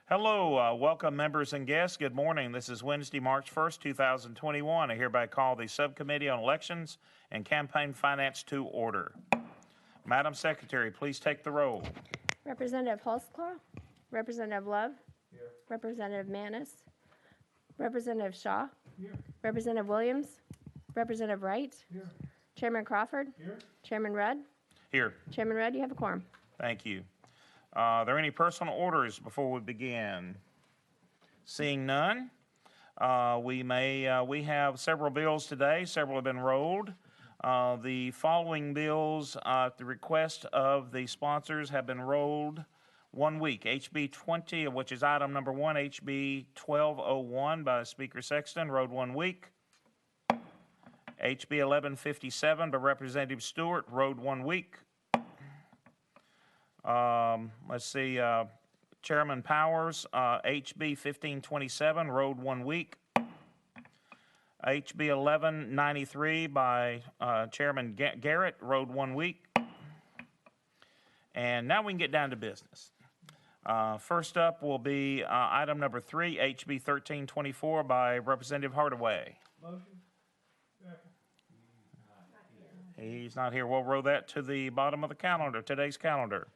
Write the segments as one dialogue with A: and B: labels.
A: Hello, welcome members and guests. Good morning. This is Wednesday, March 1st, 2021. I hereby call the Subcommittee on Elections and Campaign Finance to order. Madam Secretary, please take the roll.
B: Representative Holtzclaw, Representative Love, here. Representative Manis, Representative Shaw, here. Representative Williams, Representative Wright, here. Chairman Crawford, here. Chairman Rudd,
A: here.
B: Chairman Rudd, you have a quorum.
A: Thank you. Are there any personal orders before we begin? Seeing none, we have several bills today. Several have been rolled. The following bills, at the request of the sponsors, have been rolled 1 week. HB 20, which is item number 1, HB 1201 by Speaker Sexton, rolled 1 week. HB 1157 by Representative Stewart, rolled 1 week. Let's see, Chairman Powers, HB 1527, rolled 1 week. HB 1193 by Chairman Garrett, rolled 1 week. And now we can get down to business. First up will be item number 3, HB 1324 by Representative Hardaway.
C: Motion.
A: He's not here. We'll roll that to the bottom of the calendar, today's calendar.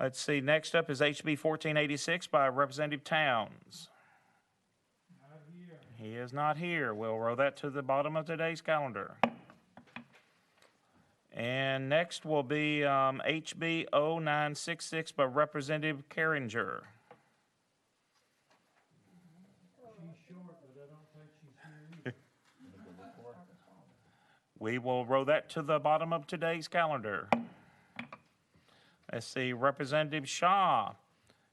A: Let's see, next up is HB 1486 by Representative Towns.
C: Not here.
A: He is not here. We'll roll that to the bottom of today's calendar. And next will be HB 0966 by Representative Carringer.
C: She's short, but I don't think she's here.
A: We will roll that to the bottom of today's calendar. Let's see, Representative Shaw,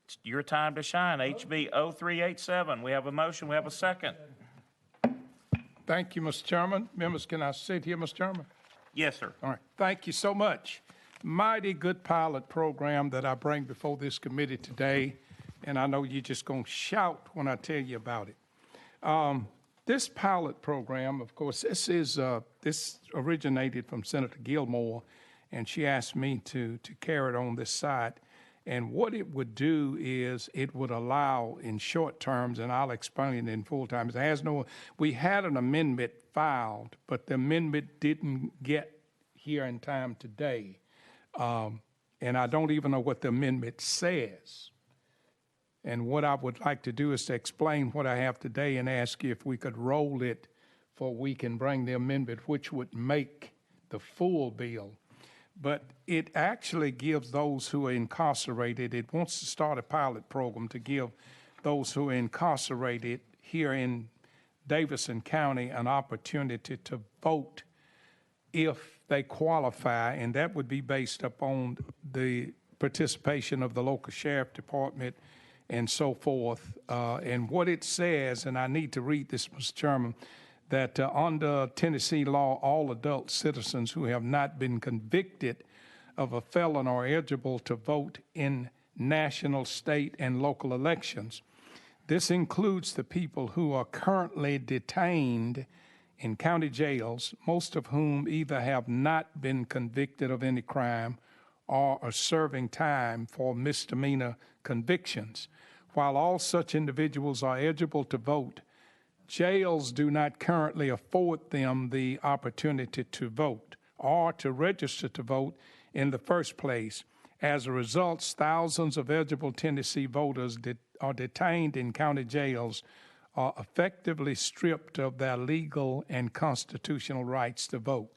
A: it's your time to shine, HB 0387. We have a motion, we have a second.
D: Thank you, Mr. Chairman. Members, can I sit here, Mr. Chairman?
A: Yes, sir.
D: All right, thank you so much. Mighty good pilot program that I bring before this committee today, and I know you're just going to shout when I tell you about it. This pilot program, of course, this originated from Senator Gilmore, and she asked me to carry it on this side. And what it would do is it would allow in short terms, and I'll explain it in full time. We had an amendment filed, but the amendment didn't get here in time today. And I don't even know what the amendment says. And what I would like to do is to explain what I have today and ask you if we could roll it for we can bring the amendment, which would make the full bill. But it actually gives those who are incarcerated, it wants to start a pilot program to give those who are incarcerated here in Davidson County an opportunity to vote if they qualify, and that would be based upon the participation of the local sheriff department and so forth. And what it says, and I need to read this, Mr. Chairman, that under Tennessee law, all adult citizens who have not been convicted of a felon are eligible to vote in national, state, and local elections. This includes the people who are currently detained in county jails, most of whom either have not been convicted of any crime or are serving time for misdemeanor convictions. While all such individuals are eligible to vote, jails do not currently afford them the opportunity to vote or to register to vote in the first place. As a result, thousands of eligible Tennessee voters are detained in county jails are effectively stripped of their legal and constitutional rights to vote.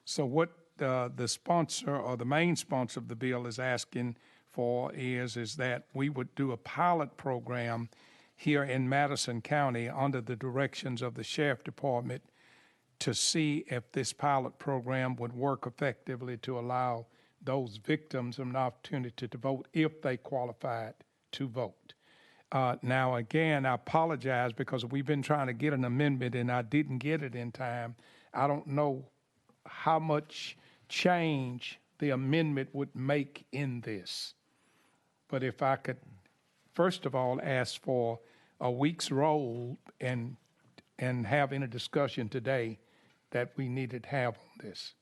D: So what the sponsor or the main sponsor of the bill is asking for is that we would do a pilot program here in Madison County under the directions of the Sheriff Department to see if this pilot program would work effectively to allow those victims an opportunity to vote if they qualified to vote. Now, again, I apologize because we've been trying to get an amendment and I didn't get it in time. I don't know how much change the amendment would make in this. But if I could, first of all, ask for a week's roll and having a discussion today that we needed to have on this.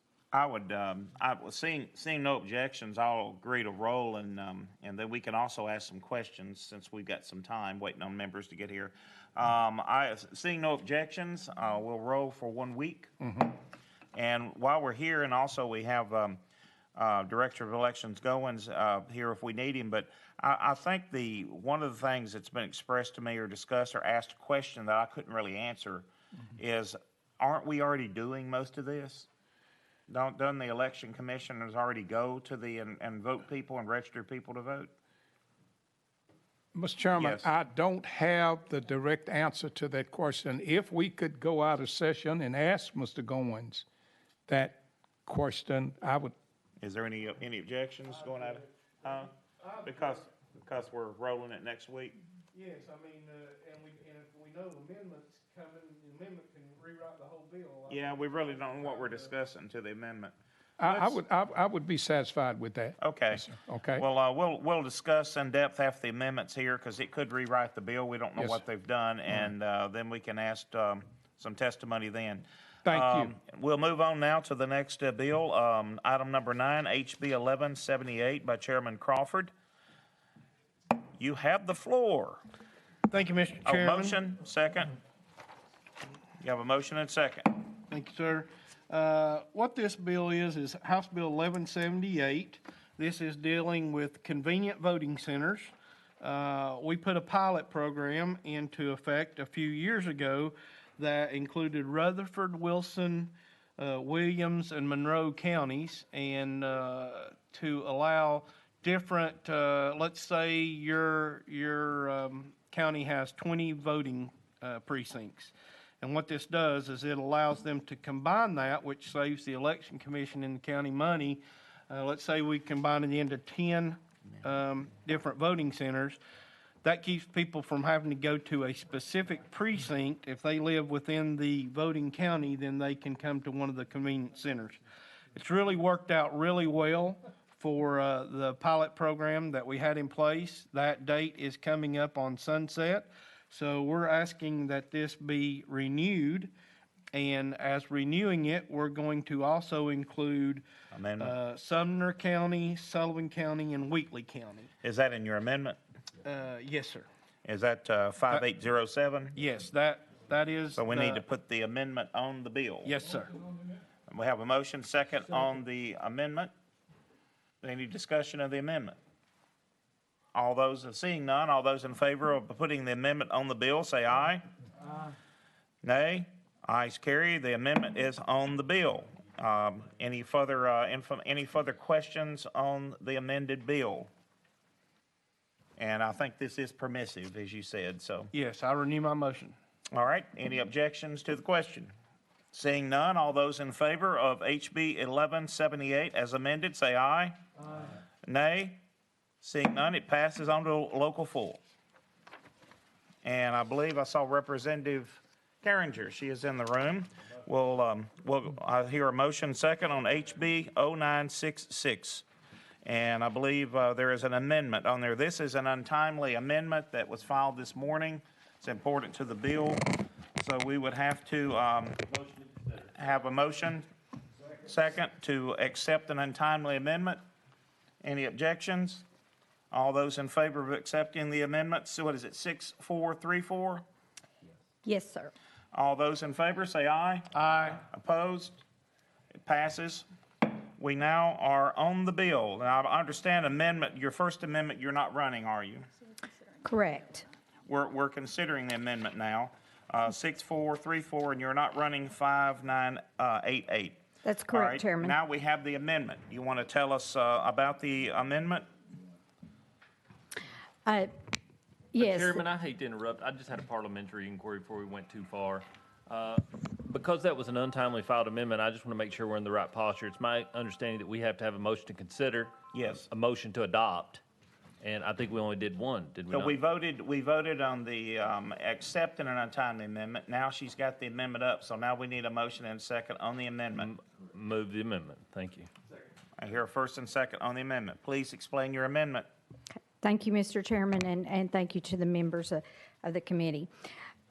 A: Seeing no objections, I'll agree to roll, and then we can also ask some questions since we've got some time waiting on members to get here. Seeing no objections, we'll roll for 1 week. And while we're here, and also we have Director of Elections Goins here if we need him, but I think one of the things that's been expressed to me or discussed or asked a question that I couldn't really answer is, aren't we already doing most of this? Doesn't the election commissioners already go to and vote people and register people to vote?
D: Mr. Chairman,
A: Yes.
D: I don't have the direct answer to that question. If we could go out of session and ask Mr. Goins that question, I would.
A: Is there any objections going out? Because we're rolling it next week?
D: Yes, I mean, and if we know amendments coming, the amendment can rewrite the whole bill.
A: Yeah, we really don't know what we're discussing to the amendment.
D: I would be satisfied with that.
A: Okay.
D: Yes, sir. Okay.
A: Well, we'll discuss in depth after the amendments here, because it could rewrite the bill. We don't know
D: Yes,
A: what
D: sir.
A: they've done, and then we can ask some testimony then.
D: Thank you.
A: We'll move on now to the next bill, item number 9, HB 1178 by Chairman Crawford. You have the floor.
E: Thank you, Mr.
A: Oh,
E: Chairman.
A: motion, second. You have a motion and second.
E: Thank you, sir. What this bill is House Bill 1178. This is dealing with convenient voting centers. We put a pilot program into effect a few years ago that included Rutherford, Wilson, Williams, and Monroe counties, and to allow different, let's say your county has 20 voting precincts. And what this does is it allows them to combine that, which saves the election commission and the county money. Let's say we combine it into 10 different voting centers. That keeps people from having to go to a specific precinct. If they live within the voting county, then they can come to one of the convenience centers. It's really worked out really well for the pilot program that we had in place. That date is coming up on sunset. So we're asking that this be renewed. And as renewing it, we're going to also include
A: Amendment.
E: Sumner County, Sullivan County, and Wheatley County.
A: Is that in your amendment?
E: Yes, sir.
A: Is that 5807?
E: Yes, that is.
A: So we need to put the amendment on the bill.
E: Yes, sir.
A: We have a motion second on the amendment. Any discussion of the amendment? Seeing none, all those in favor of putting the amendment on the bill, say aye. Aye. Nay? Ayes carry. The amendment is on the bill. Any further questions on the amended bill? And I think this is permissive, as you said, so.
E: Yes, I renew my motion.
A: All right, any objections to the question? Seeing none, all those in favor of HB 1178 as amended, say aye. Aye. Nay? Seeing none, it passes on to local full. And I believe I saw Representative Carringer. She is in the room. I hear a motion second on HB 0966. And I believe there is an amendment on there. This is an untimely amendment that was filed this morning. It's important to the bill. So we would have to have a motion second to accept an untimely amendment. Any objections? All those in favor of accepting the amendment, so what is it, 6434?
B: Yes, sir.
A: All those in favor, say aye.
E: Aye.
A: Opposed? It passes. We now are on the bill. Now, I understand your first amendment, you're not running, are you?
B: Correct.
A: We're considering the amendment now, 6434, and you're not running 5988.
B: That's
A: All
B: correct,
A: right,
B: Chairman.
A: now we have the amendment. You want to tell us about the amendment?
B: Yes.
F: Chairman, I hate to interrupt. I just had a parliamentary inquiry before we went too far. Because that was an untimely filed amendment, I just want to make sure we're in the right posture. It's my understanding that we have to have a motion to consider.
A: Yes.
F: A motion to adopt, and I think we only did one, did we
A: So
F: not?
A: we voted on the accepting an untimely amendment. Now she's got the amendment up, so now we need a motion and a second on the amendment.
F: Move the amendment. Thank you.
A: I hear a first and second on the amendment. Please explain your amendment.
G: Thank you, Mr. Chairman, and thank you to the members of the committee.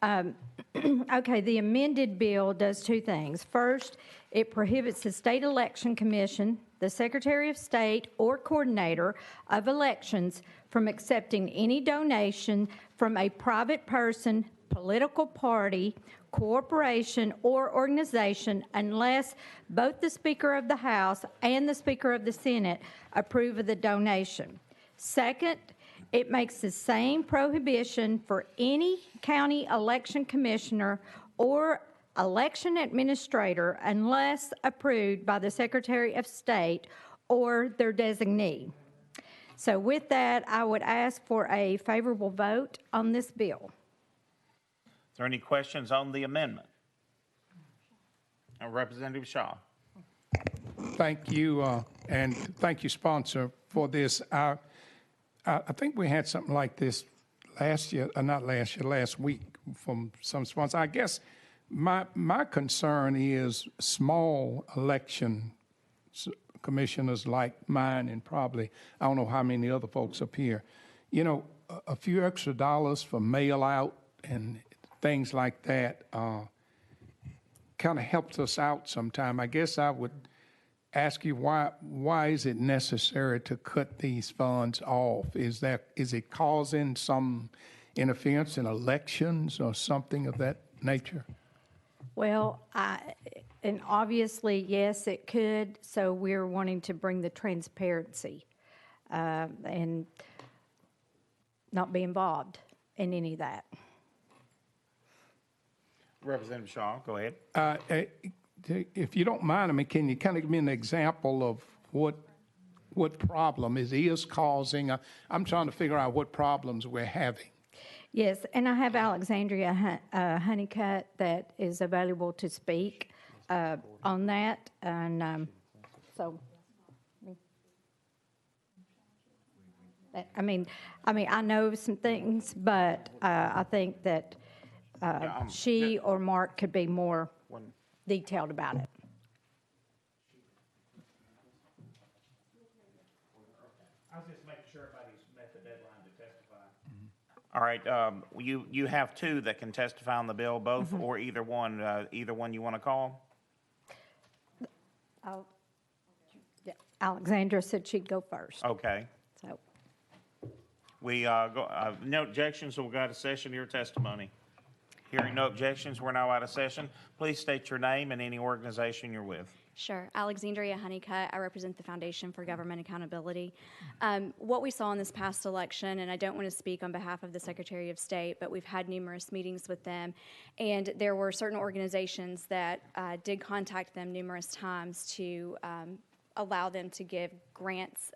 G: Okay, the amended bill does two things. First, it prohibits the state election commission, the secretary of state, or coordinator of elections from accepting any donation from a private person, political party, corporation, or organization unless both the Speaker of the House and the Speaker of the Senate approve of the donation. Second, it makes the same prohibition for any county election commissioner or election administrator unless approved by the Secretary of State or their designee. So with that, I would ask for a favorable vote on this bill.
A: Is there any questions on the amendment? Representative Shaw.
D: Thank you, and thank you, sponsor, for this. I think we had something like this last year, not last year, last week from some sponsors. I guess my concern is small election commissioners like mine and probably, I don't know how many other folks up here. You know, a few extra dollars for mail out and things like that kind of helps us out sometime. I guess I would ask you why is it necessary to cut these funds off? Is it causing some interference in elections or something of that nature?
G: Well, and obviously, yes, it could. So we're wanting to bring the transparency and not be involved in any of that.
A: Representative Shaw, go ahead.
D: If you don't mind, I mean, can you kind of give me an example of what problem it is causing? I'm trying to figure out what problems we're having.
G: Yes, and I have Alexandria Honeycutt that is available to speak on that, and so. I mean, I know some things, but I think that she or Mark could be more detailed about it.
A: I was just making sure everybody's met the deadline to testify. All right, you have two that can testify on the bill, both or either one you want to call?
G: Yeah, Alexandra said she'd go first.
A: Okay.
G: So,
A: We no objections, so we'll go out of session, your testimony. Hearing no objections, we're now out of session. Please state your name and any organization you're with.
H: Sure. Alexandria Honeycutt. I represent the Foundation for Government Accountability. What we saw in this past election, and I don't want to speak on behalf of the Secretary of State, but we've had numerous meetings with them, and there were certain organizations that did contact them numerous times to allow them to give grants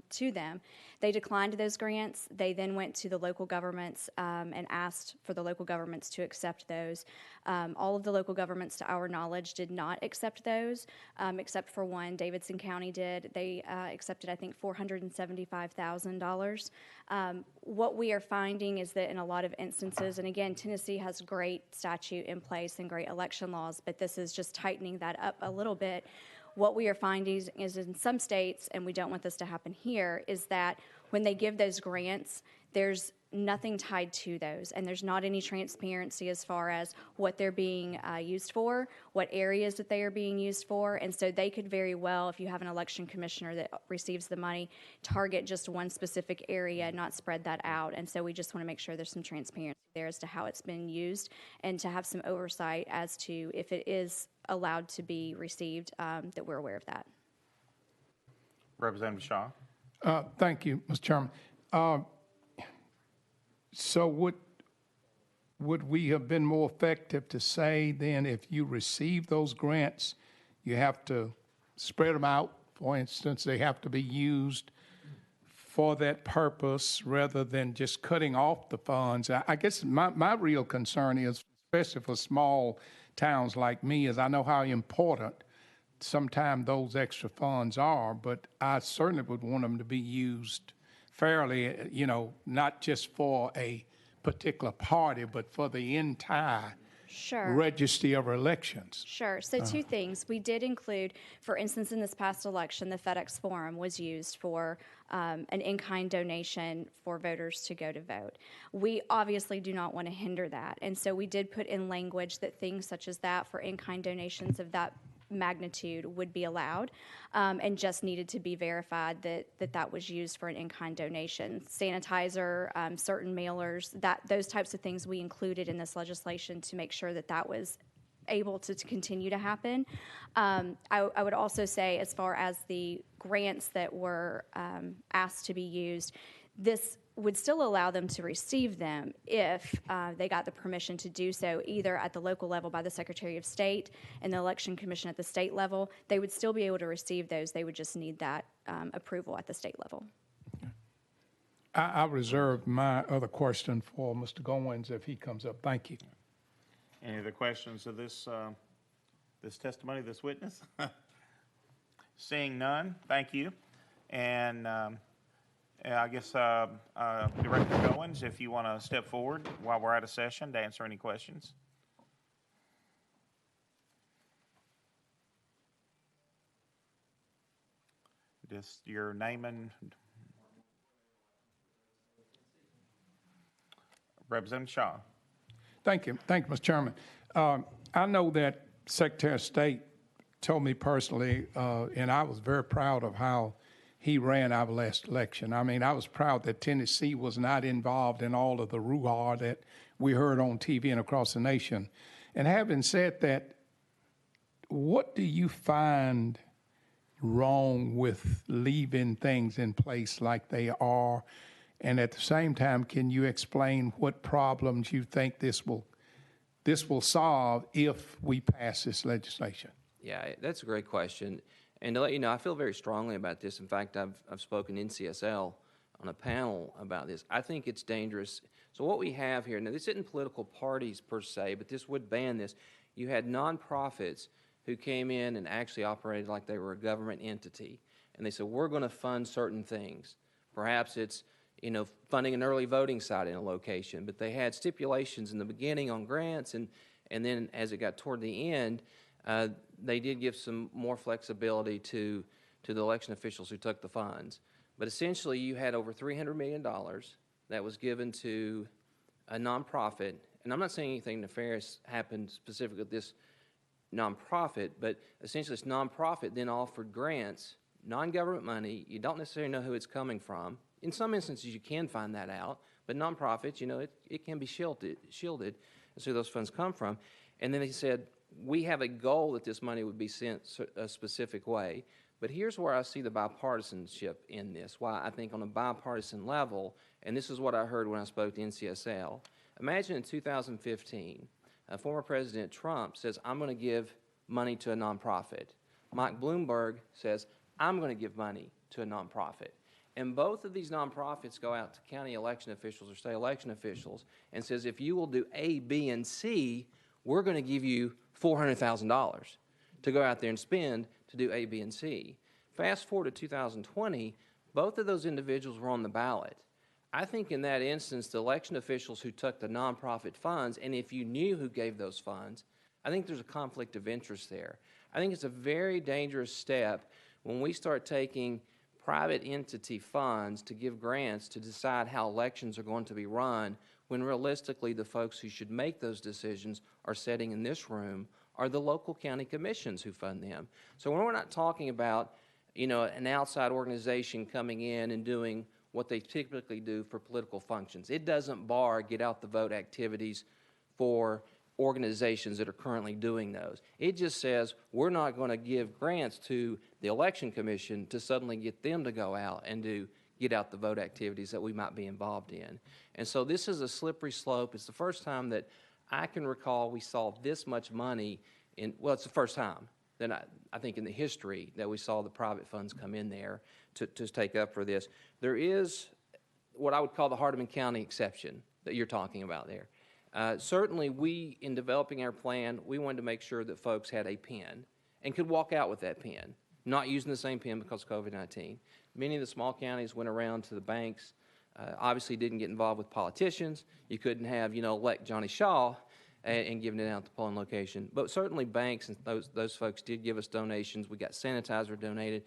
H: to them. They declined those grants. They then went to the local governments and asked for the local governments to accept those. All of the local governments, to our knowledge, did not accept those, except for one. Davidson County did. They accepted, I think, $475,000. What we are finding is that in a lot of instances, and again, Tennessee has great statute in place and great election laws, but this is just tightening that up a little bit. What we are finding is in some states, and we don't want this to happen here, is that when they give those grants, there's nothing tied to those, and there's not any transparency as far as what they're being used for, what areas that they are being used for, and so they could very well, if you have an election commissioner that receives the money, target just one specific area, not spread that out, and so we just want to make sure there's some transparency there as to how it's been used, and to have some oversight as to if it is allowed to be received, that we're aware of that.
A: Representative Shaw.
D: Thank you, Mr. Chairman. So would we have been more effective to say then if you receive those grants, you have to spread them out? For instance, they have to be used for that purpose rather than just cutting off the funds. I guess my real concern is, especially for small towns like me, is I know how important sometimes those extra funds are, but I certainly would want them to be used fairly, not just for a particular party, but for the entire
H: Sure.
D: registry of elections.
H: Sure. So two things. We did include, for instance, in this past election, the FedEx Forum was used for an in-kind donation for voters to go to vote. We obviously do not want to hinder that. And so we did put in language that things such as that for in-kind donations of that magnitude would be allowed, and just needed to be verified that was used for an in-kind donation. Sanitizer, certain mailers, those types of things we included in this legislation to make sure that was able to continue to happen. I would also say, as far as the grants that were asked to be used, this would still allow them to receive them if they got the permission to do so, either at the local level by the Secretary of State and the Election Commission at the state level. They would still be able to receive those. They would just need that approval at the state level.
D: I reserve my other question for Mr. Goins if he comes up. Thank you.
A: Any other questions of this testimony, this witness? Seeing none, thank you. And I guess Director Goins, if you want to step forward while we're out of session to answer any questions. Just your name and Representative Shaw.
D: Thank you, Mr. Chairman. I know that Secretary of State told me personally, and I was very proud of how he ran our last election. I mean, I was proud that Tennessee was not involved in all of the roughage that we heard on TV and across the nation. And having said that, what do you find wrong with leaving things in place like they are? And at the same time, can you explain what problems you think this will solve if we pass this legislation?
I: Yeah, that's a great question. And to let you know, I feel very strongly about this. In fact, I've spoken in CSL on a panel about this. I think it's dangerous. So what we have here, now this isn't political parties per se, but this would ban this. You had nonprofits who came in and actually operated like they were a government entity. And they said, we're going to fund certain things. Perhaps it's, funding an early voting site in a location. But they had stipulations in the beginning on grants, and then as it got toward the end, they did give some more flexibility to the election officials who took the funds. But essentially, you had over $300 million that was given to a nonprofit. And I'm not saying anything nefarious happened specifically with this nonprofit, but essentially this nonprofit then offered grants, non-government money. You don't necessarily know who it's coming from. In some instances, you can find that out, but nonprofits, it can be shielded as to where those funds come from. And then they said, we have a goal that this money would be sent a specific way. But here's where I see the bipartisanship in this, why I think on a bipartisan level, and this is what I heard when I spoke to NCSL. Imagine in 2015, former President Trump says, I'm going to give money to a nonprofit. Mike Bloomberg says, I'm going to give money to a nonprofit. And both of these nonprofits go out to county election officials or state election officials and says, if you will do A, B, and C, we're going to give you $400,000 to go out there and spend to do A, B, and C. Fast forward to 2020, both of those individuals were on the ballot. I think in that instance, the election officials who took the nonprofit funds, and if you knew who gave those funds, I think there's a conflict of interest there. I think it's a very dangerous step when we start taking private entity funds to give grants to decide how elections are going to be run, when realistically the folks who should make those decisions are sitting in this room are the local county commissions who fund them. So when we're not talking about, an outside organization coming in and doing what they typically do for political functions, it doesn't bar get out the vote activities for organizations that are currently doing those. It just says we're not going to give grants to the election commission to suddenly get them to go out and do get out the vote activities that we might be involved in. And so this is a slippery slope. It's the first time that I can recall we saw this much money it's the first time that I think in the history that we saw the private funds come in there to take up for this. There is what I would call the Hardeman County exception that you're talking about there. Certainly we, in developing our plan, we wanted to make sure that folks had a pen and could walk out with that pen, not using the same pen because of COVID-19. Many of the small counties went around to the banks, obviously didn't get involved with politicians. You couldn't have, elect Johnny Shaw and giving it out at the polling location. But certainly banks and those folks did give us donations. We got sanitizer donated.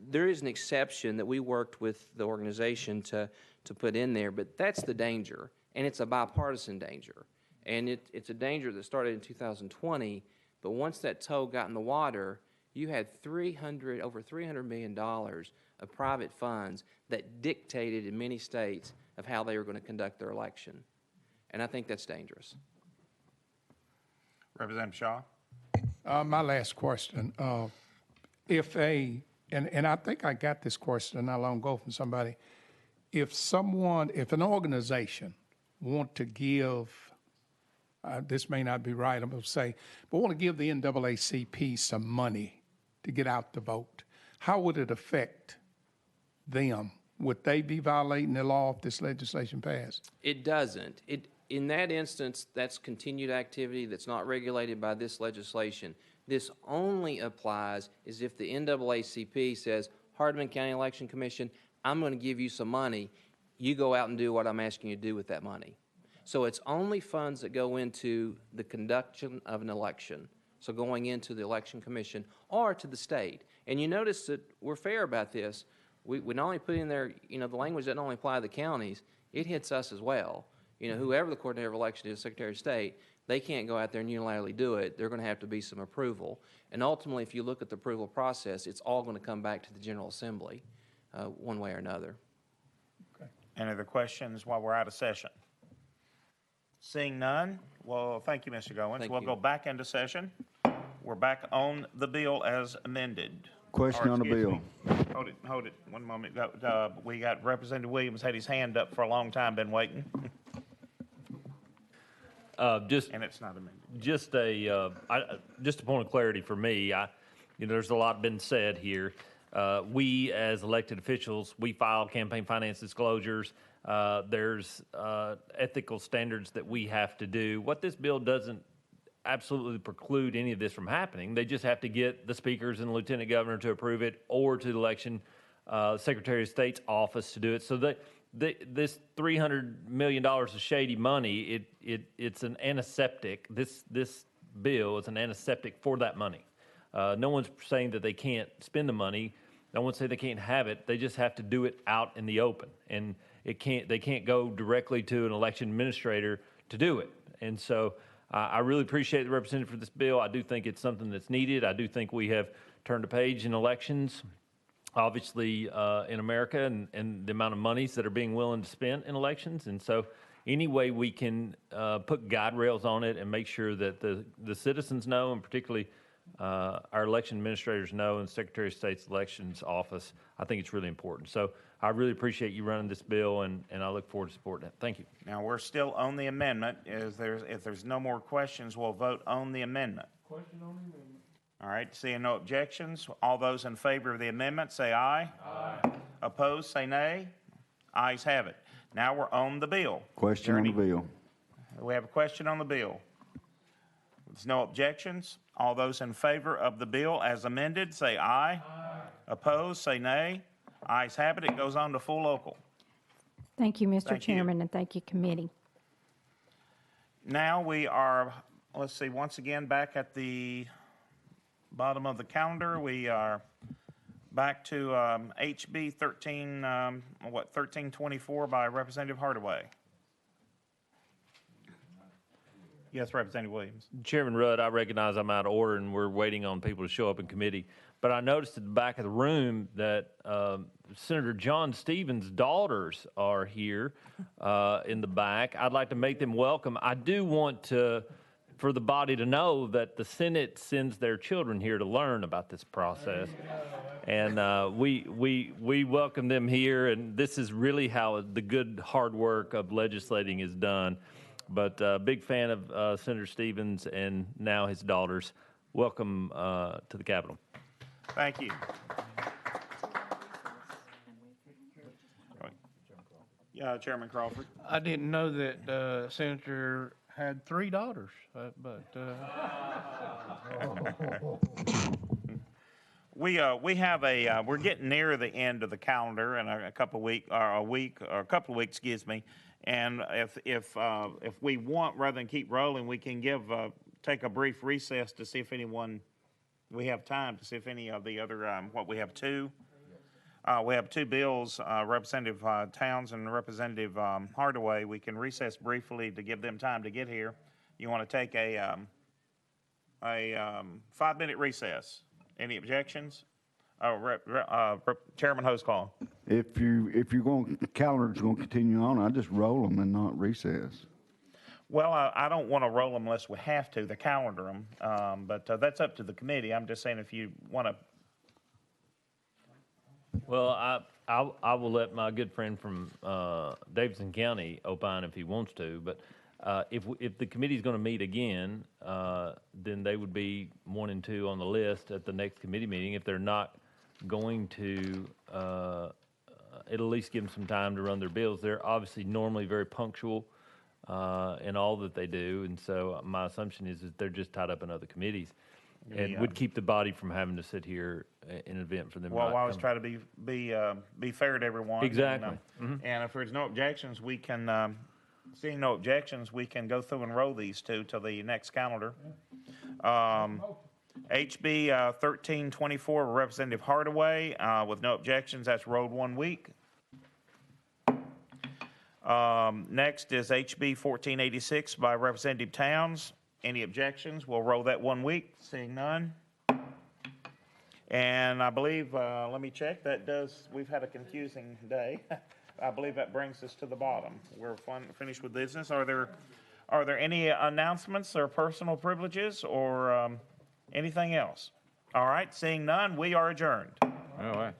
I: There is an exception that we worked with the organization to put in there, but that's the danger, and it's a bipartisan danger. And it's a danger that started in 2020, but once that toe got in the water, you had over $300 million of private funds that dictated in many states of how they were going to conduct their election. And I think that's dangerous.
A: Representative Shaw?
D: My last question, and I think I got this question not long ago from somebody. If an organization want to give, this may not be right, I'm going to say, but want to give the NAACP some money to get out the vote, how would it affect them? Would they be violating the law if this legislation passed?
I: It doesn't. In that instance, that's continued activity that's not regulated by this legislation. This only applies as if the NAACP says, Hardeman County Election Commission, I'm going to give you some money. You go out and do what I'm asking you to do with that money. So it's only funds that go into the conduction of an election, so going into the Election Commission or to the state. And you notice that we're fair about this. We not only put in there, the language doesn't only apply to the counties, it hits us as well. Whoever the coordinator of election is, Secretary of State, they can't go out there and unilaterally do it. They're going to have to be some approval. And ultimately, if you look at the approval process, it's all going to come back to the General Assembly one way or another.
D: Okay.
A: Any other questions while we're out of session? Seeing none, well, thank you, Mr. Goins.
I: Thank
A: We'll
I: you.
A: go back into session. We're back on the bill as amended.
J: Question on the
A: Excuse
J: bill.
A: me. Hold it, one moment. We got Representative Williams had his hand up for a long time, been waiting,
F: Just
A: and it's not amended.
F: Just a point of clarity for me. There's a lot been said here. We, as elected officials, we file campaign finance disclosures. There's ethical standards that we have to do. What this bill doesn't absolutely preclude any of this from happening. They just have to get the speakers and the lieutenant governor to approve it, or to the election secretary of state's office to do it. So this $300 million of shady money, it's an antiseptic. This bill is an antiseptic for that money. No one's saying that they can't spend the money. No one's saying they can't have it. They just have to do it out in the open, and they can't go directly to an election administrator to do it. And so I really appreciate the representative for this bill. I do think it's something that's needed. I do think we have turned a page in elections, obviously, in America, and the amount of monies that are being willing to spend in elections. And so any way we can put guide rails on it and make sure that the citizens know, and particularly our election administrators know, and Secretary of State's elections office, I think it's really important. So I really appreciate you running this bill, and I look forward to supporting it. Thank you.
A: Now, we're still on the amendment. If there's no more questions, we'll vote on the amendment.
C: Question on the amendment.
A: All right, seeing no objections, all those in favor of the amendment, say aye. Aye. Opposed, say nay. Ayes have it. Now we're on the bill.
J: Question on the bill.
A: We have a question on the bill. There's no objections. All those in favor of the bill as amended, say aye. Aye. Opposed, say nay. Ayes have it. It goes on to full local.
G: Thank you, Mr.
A: Thank you.
G: Chairman, and thank you, committee.
A: Now we are, let's see, once again back at the bottom of the calendar. We are back to HB 1324 by Representative Hardaway. Yes, Representative Williams.
F: Chairman Rudd, I recognize I'm out of order and we're waiting on people to show up in committee, but I noticed at the back of the room that Senator John Stevens' daughters are here in the back. I'd like to make them welcome. I do want for the body to know that the Senate sends their children here to learn about this process. And we welcome them here, and this is really how the good hard work of legislating is done. But big fan of Senator Stevens and now his daughters. Welcome to the Capitol.
A: Thank you. Chairman Crawford.
E: I didn't know that Senator had 3 daughters,
A: We have we're getting near the end of the calendar in a couple of week, or a week, or a couple of weeks, excuse me. And if we want, rather than keep rolling, we can take a brief recess to see if we have time to see if any of the other, we have two bills, Representative Towns and Representative Hardaway. We can recess briefly to give them time to get here. You want to take a 5-minute recess? Any objections? Chairman Hoscall.
J: If you're going, calendar's going to continue on, I just roll them and not recess.
A: Well, I don't want to roll them unless we have to, the calendar them, but that's up to the committee. I'm just saying if you want to.
F: Well, I will let my good friend from Davidson County opine if he wants to, but if the committee's going to meet again, then they would be 1 and 2 on the list at the next committee meeting. If they're not going to, it'll at least give them some time to run their bills. They're obviously normally very punctual in all that they do, and so my assumption is that they're just tied up in other committees, and would keep the body from having to sit here in an event for them.
A: Well,
F: not
A: I always
F: coming.
A: try to be fair to everyone.
F: Exactly.
A: And if there's no objections, we can. Seeing no objections, we can go through and roll these two to the next calendar. HB 1324, Representative Hardaway, with no objections, that's rolled 1 week. Next is HB 1486 by Representative Towns. Any objections? We'll roll that 1 week. Seeing none. And I believe, let me check, we've had a confusing day. I believe that brings us to the bottom. We're finished with business. Are there any announcements or personal privileges or anything else? All right, seeing none, we are adjourned.
K: All right.